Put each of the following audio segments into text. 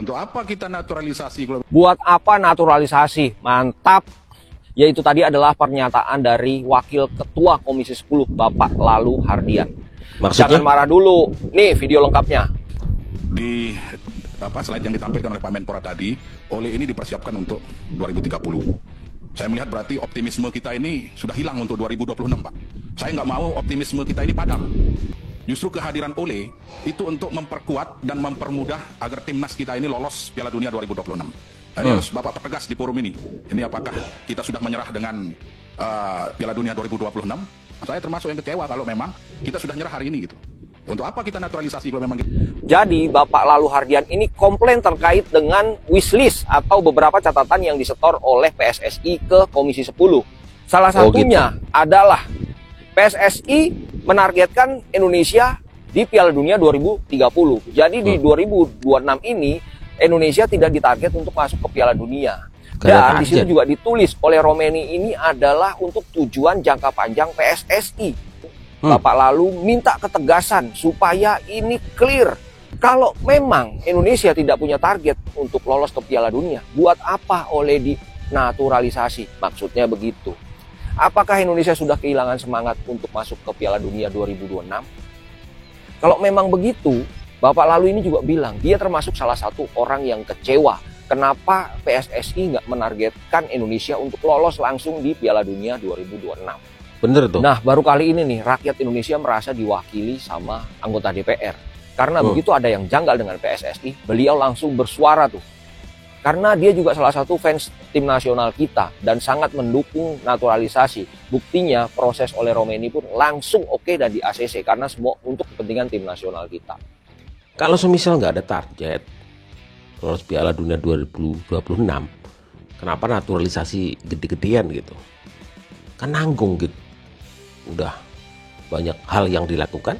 Untuk apa kita naturalisasi? Buat apa naturalisasi? Mantap. Yaitu tadi adalah pernyataan dari Wakil Ketua Komisi 10 Bapak Lalu Hardian. Maksudnya? Jangan marah dulu. Nih video lengkapnya. Di slide yang ditampilkan oleh Pak Menpora tadi, oleh ini dipersiapkan untuk 2030. Saya melihat berarti optimisme kita ini sudah hilang untuk 2026, Pak. Saya nggak mau optimisme kita ini padam. Justru kehadiran Ole itu untuk memperkuat dan mempermudah agar timnas kita ini lolos Piala Dunia 2026. Ini harus Bapak pertegas di forum ini. Ini apakah kita sudah menyerah dengan Piala Dunia 2026? Saya termasuk yang kecewa kalau memang kita sudah nyerah hari ini gitu. Untuk apa kita naturalisasi kalau memang gitu? Jadi Bapak Lalu Hardian ini komplain terkait dengan wishlist atau beberapa catatan yang disetor oleh PSSI ke Komisi 10. Salah satunya adalah PSSI menargetkan Indonesia di Piala Dunia 2030. Jadi di 2026 ini Indonesia tidak ditarget untuk masuk ke Piala Dunia. Dan di situ juga ditulis oleh Romeni ini adalah untuk tujuan jangka panjang PSSI. Bapak Lalu minta ketegasan supaya ini clear. Kalau memang Indonesia tidak punya target untuk lolos ke Piala Dunia, buat apa oleh dinaturalisasi? Maksudnya begitu. Apakah Indonesia sudah kehilangan semangat untuk masuk ke Piala Dunia 2026? Kalau memang begitu, Bapak Lalu ini juga bilang dia termasuk salah satu orang yang kecewa. Kenapa PSSI nggak menargetkan Indonesia untuk lolos langsung di Piala Dunia 2026? Bener tuh. Nah, baru kali ini nih rakyat Indonesia merasa diwakili sama anggota DPR. Karena begitu ada yang janggal dengan PSSI, beliau langsung bersuara tuh. Karena dia juga salah satu fans tim nasional kita dan sangat mendukung naturalisasi. Buktinya proses oleh Romeni pun langsung oke dan di ACC karena semua untuk kepentingan tim nasional kita. Kalau semisal nggak ada target lolos Piala Dunia 2026, kenapa naturalisasi gede-gedean gitu? Kan nanggung gitu. Udah banyak hal yang dilakukan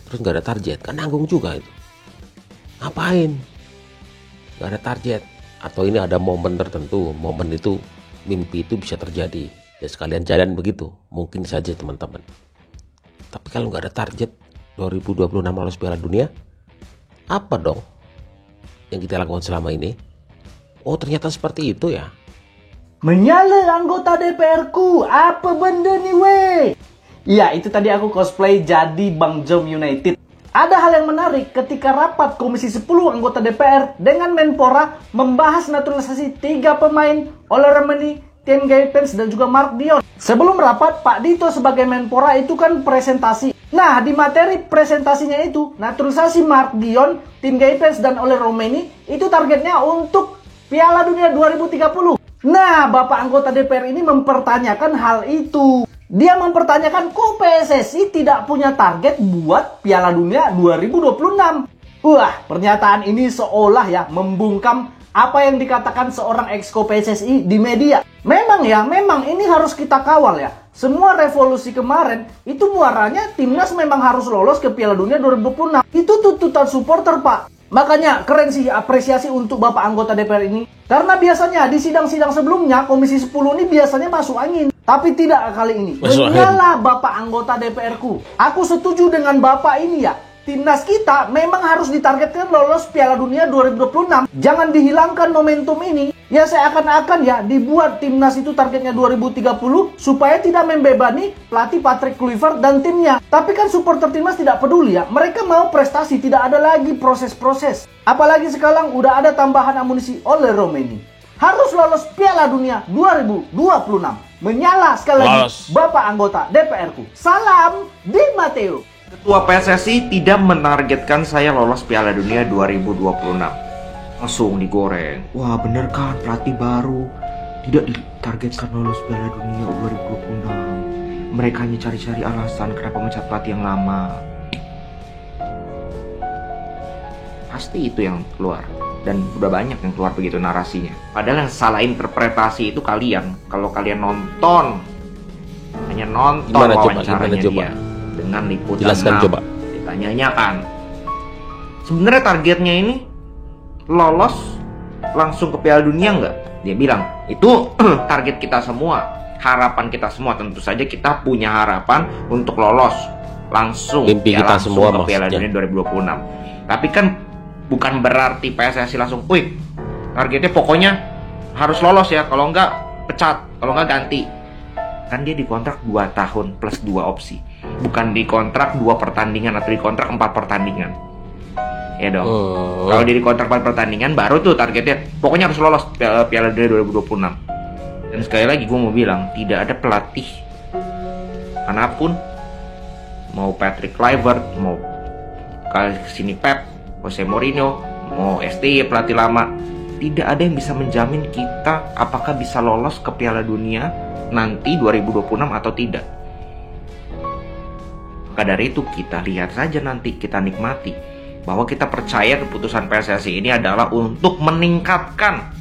terus nggak ada target, kan nanggung juga itu. Ngapain nggak ada target? Atau ini ada momen tertentu, momen itu mimpi itu bisa terjadi ya, sekalian jalan begitu, mungkin saja teman-teman. Tapi kalau nggak ada target 2026 lolos Piala Dunia, apa dong yang kita lakukan selama ini? Oh ternyata seperti itu ya. Menyala anggota DPR-ku, apa benda nih weh? Ya itu tadi aku cosplay jadi Bang Jom United. Ada hal yang menarik ketika rapat Komisi 10 anggota DPR dengan Menpora membahas naturalisasi 3 pemain oleh Romeni, Tim Gaipens dan juga Mark Dion. Sebelum rapat, Pak Dito sebagai Menpora itu kan presentasi. Nah di materi presentasinya itu, naturalisasi Mark Dion, Tim Gaipens dan oleh Romeni itu targetnya untuk Piala Dunia 2030. Nah, Bapak anggota DPR ini mempertanyakan hal itu. Dia mempertanyakan kok PSSI tidak punya target buat Piala Dunia 2026. Wah, pernyataan ini seolah ya membungkam apa yang dikatakan seorang exco PSSI di media. Memang ini harus kita kawal ya. Semua revolusi kemarin itu muaranya timnas memang harus lolos ke Piala Dunia 2026. Itu tuntutan supporter, Pak. Makanya keren sih apresiasi untuk Bapak anggota DPR ini. Karena biasanya di sidang-sidang sebelumnya Komisi 10 ini biasanya masuk angin. Tapi tidak kali ini. Menyala Bapak anggota DPR-ku. Aku setuju dengan Bapak ini ya. Timnas kita memang harus ditargetkan lolos Piala Dunia 2026. Jangan dihilangkan momentum ini. Ya seakan-akan ya dibuat timnas itu targetnya 2030 supaya tidak membebani pelatih Patrick Kluivert dan timnya. Tapi kan supporter timnas tidak peduli ya. Mereka mau prestasi, tidak ada lagi proses-proses. Apalagi sekarang udah ada tambahan amunisi oleh Romeni. Harus lolos Piala Dunia 2026. Menyala sekali lagi Bapak anggota DPR-ku. Salam Di Matteo. Ketua PSSI tidak menargetkan saya lolos Piala Dunia 2026. Langsung digoreng. Wah bener kan pelatih baru tidak ditargetkan lolos Piala Dunia 2026. Mereka hanya cari-cari alasan kenapa mencat pelatih yang lama. Pasti itu yang keluar. Dan udah banyak yang keluar begitu narasinya. Padahal yang salah interpretasi itu kalian. Kalau kalian nonton, hanya nonton wawancaranya dia dengan liputan. Jelaskan coba. Ditanyanya kan, sebenarnya targetnya ini lolos langsung ke Piala Dunia nggak? Dia bilang itu target kita semua, harapan kita semua. Tentu saja kita punya harapan untuk lolos langsung, mimpi kita semua ke Piala Dunia 2026. Tapi kan Bukan berarti PSSI langsung, wih, targetnya pokoknya harus lolos ya, kalau enggak pecat, kalau enggak ganti. Kan dia dikontrak 2 tahun plus 2 opsi. Bukan dikontrak 2 pertandingan atau dikontrak 4 pertandingan. Ya dong. Kalau dia dikontrak 4 pertandingan baru tuh targetnya pokoknya harus lolos Piala Dunia 2026. Dan sekali lagi gue mau bilang, tidak ada pelatih manapun, mau Patrick Kluivert, mau kali kesini Pep, Jose Mourinho, mau STY pelatih lama, tidak ada yang bisa menjamin kita apakah bisa lolos ke Piala Dunia nanti 2026 atau tidak. Maka dari itu kita lihat saja nanti, kita nikmati bahwa kita percaya keputusan PSSI ini adalah untuk meningkatkan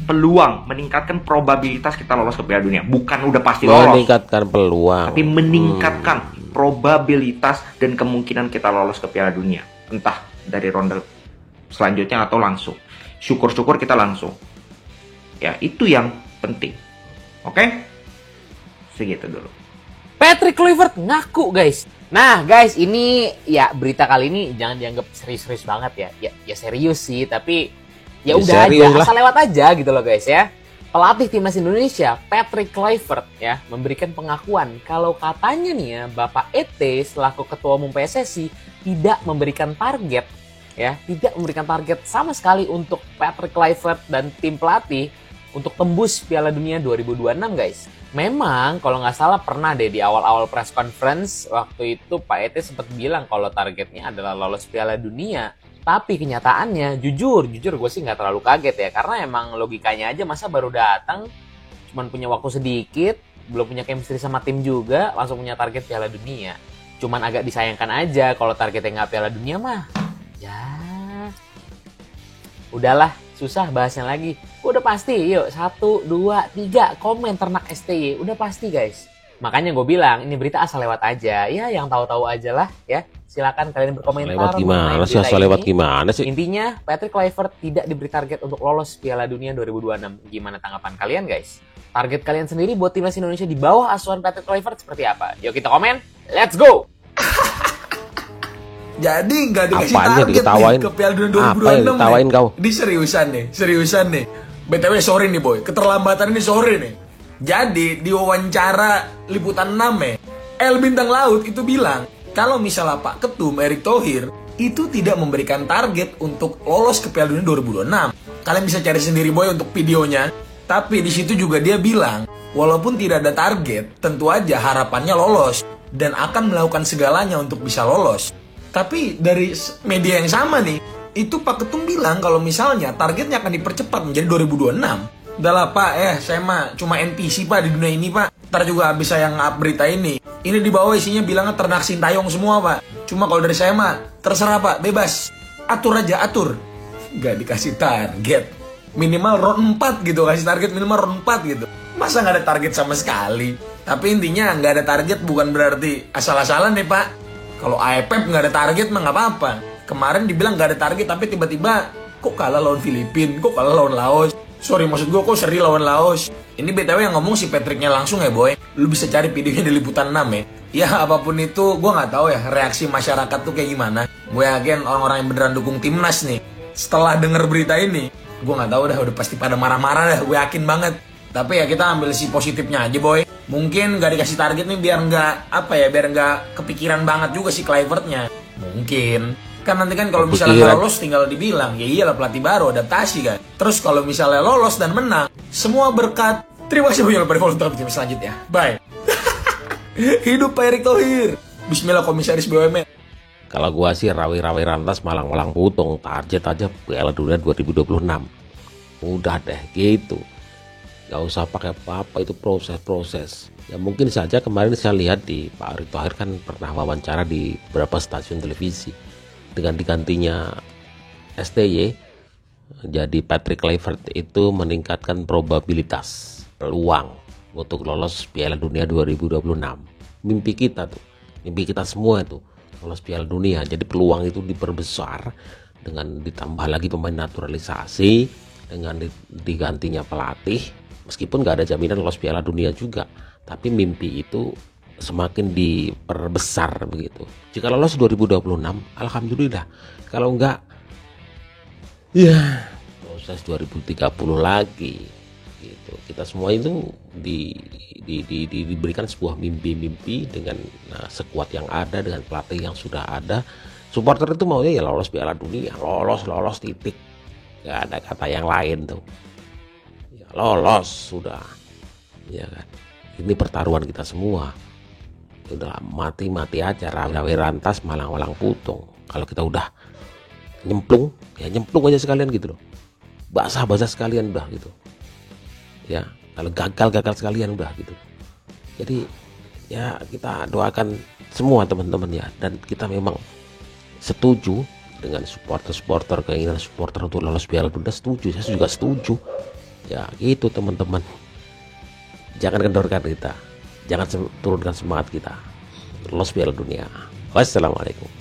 peluang, meningkatkan probabilitas kita lolos ke Piala Dunia. Bukan udah pasti lolos, meningkatkan peluang, tapi meningkatkan probabilitas dan kemungkinan kita lolos ke Piala Dunia. Entah dari ronde selanjutnya atau langsung. Syukur-syukur kita langsung. Ya, itu yang penting. Oke? Segitu dulu. Patrick Kluivert ngaku, guys. Nah, guys, ini ya berita kali ini jangan dianggap serius-serius banget ya. Ya serius sih, tapi ya udah aja, asal lewat aja gitu loh, guys ya. Pelatih timnas Indonesia, Patrick Kluivert ya, memberikan pengakuan kalau katanya nih ya, Bapak ET selaku Ketua Umum PSSI tidak memberikan target ya, tidak memberikan target sama sekali untuk Patrick Kluivert dan tim pelatih untuk tembus Piala Dunia 2026, guys. Memang kalau nggak salah pernah deh di awal-awal press conference waktu itu Pak ET sempat bilang kalau targetnya adalah lolos Piala Dunia. Tapi kenyataannya jujur gue sih nggak terlalu kaget ya, karena emang logikanya aja masa baru datang, cuman punya waktu sedikit, belum punya chemistry sama tim juga, langsung punya target Piala Dunia. Cuman agak disayangkan aja kalau targetnya nggak Piala Dunia mah, ya udahlah, susah bahasnya lagi. Udah pasti, yuk 1, 2, 3 komen ternak STY, udah pasti guys. Makanya gue bilang ini berita asal lewat aja, ya yang tahu-tahu aja lah ya. Silakan kalian berkomentar. Lewat gimana sih? Asal lewat gimana sih? Intinya Patrick Kluivert tidak diberi target untuk lolos Piala Dunia 2026. Gimana tanggapan kalian guys? Target kalian sendiri buat timnas Indonesia di bawah asuhan Patrick Kluivert seperti apa? Yuk kita komen. Let's go. Jadi nggak dikasih Apanya target diketawain? nih ke Piala Dunia 2026. Apa yang diketawain nih. kau? Ini seriusan nih. BTW sorry nih boy, keterlambatan ini sorry nih. Jadi di wawancara Liputan 6 ya, El Bintang Laut itu bilang kalau misalnya Pak Ketum Erick Thohir itu tidak memberikan target untuk lolos ke Piala Dunia 2026. Kalian bisa cari sendiri boy untuk videonya. Tapi di situ juga dia bilang, walaupun tidak ada target, tentu aja harapannya lolos dan akan melakukan segalanya untuk bisa lolos. Tapi dari media yang sama nih, itu Pak Ketum bilang kalau misalnya targetnya akan dipercepat menjadi 2026. Udah lah Pak, saya mah cuma NPC Pak di dunia ini Pak. Ntar juga habis saya nge-up berita ini. Ini di bawah isinya bilangnya ternak Sintayong semua Pak. Cuma kalau dari saya mah terserah Pak, bebas. Atur aja, atur. Gak dikasih target. Minimal round 4 gitu, kasih target minimal round 4 gitu. Masa gak ada target sama sekali? Tapi intinya gak ada target bukan berarti asal-asalan nih Pak. Kalau AFF gak ada target mah gak apa-apa. Kemarin dibilang gak ada target tapi tiba-tiba kok kalah lawan Filipina, kok kalah lawan Laos. Sorry, maksud gue kok seri lawan Laos. Ini BTW yang ngomong si Patricknya langsung ya boy. Lu bisa cari videonya di Liputan 6 ya. Ya apapun itu, gue gak tahu ya reaksi masyarakat tuh kayak gimana. Gue yakin orang-orang yang beneran dukung timnas nih, setelah denger berita ini, gue gak tahu udah pasti pada marah-marah dah. Gue yakin banget. Tapi ya kita ambil si positifnya aja boy. Mungkin gak dikasih target nih biar biar gak kepikiran banget juga si Kluivertnya. Mungkin. Kan nanti kan kalau misalnya lolos tinggal dibilang, ya iyalah pelatih baru, adaptasi kan. Terus kalau misalnya lolos dan menang, semua berkat. Terima kasih banyak pada follow untuk video selanjutnya. Bye. Hidup Pak Erick Thohir. Bismillah Komisaris BUMN. Kalau gua sih rawi-rawi rantas malang-malang putung, target aja Piala Dunia 2026. Udah deh gitu. Gak usah pakai apa-apa, itu proses-proses. Ya mungkin saja kemarin saya lihat di Pak Erick Thohir kan pernah wawancara di beberapa stasiun televisi. Dengan digantinya STY jadi Patrick Kluivert itu meningkatkan probabilitas peluang untuk lolos Piala Dunia 2026. Mimpi kita tuh, mimpi kita semua tuh lolos Piala Dunia. Jadi peluang itu diperbesar dengan ditambah lagi pemain naturalisasi, dengan digantinya pelatih. Meskipun gak ada jaminan lolos Piala Dunia juga, tapi mimpi itu semakin diperbesar begitu. Jika lolos 2026, alhamdulillah. Kalau enggak, Ya, proses 2030 lagi gitu. Kita semua itu diberikan sebuah mimpi-mimpi dengan sekuat yang ada, dengan pelatih yang sudah ada. Supporter itu maunya ya lolos Piala Dunia, lolos titik. Gak ada kata yang lain tuh. Ya lolos sudah. Ya kan. Ini pertaruhan kita semua. Udah mati-mati aja, rawe rantas, malang-malang putung. Kalau kita udah nyemplung, ya nyemplung aja sekalian gitu loh. Basah-basah sekalian udah gitu. Ya, kalau gagal sekalian udah gitu. Jadi ya kita doakan semua teman-teman ya, dan kita memang setuju dengan supporter keinginan supporter untuk lolos Piala Dunia, setuju. Saya juga setuju. Ya gitu teman-teman. Jangan kendorkan kita. Jangan turunkan semangat kita. Lolos Piala Dunia. Wassalamualaikum.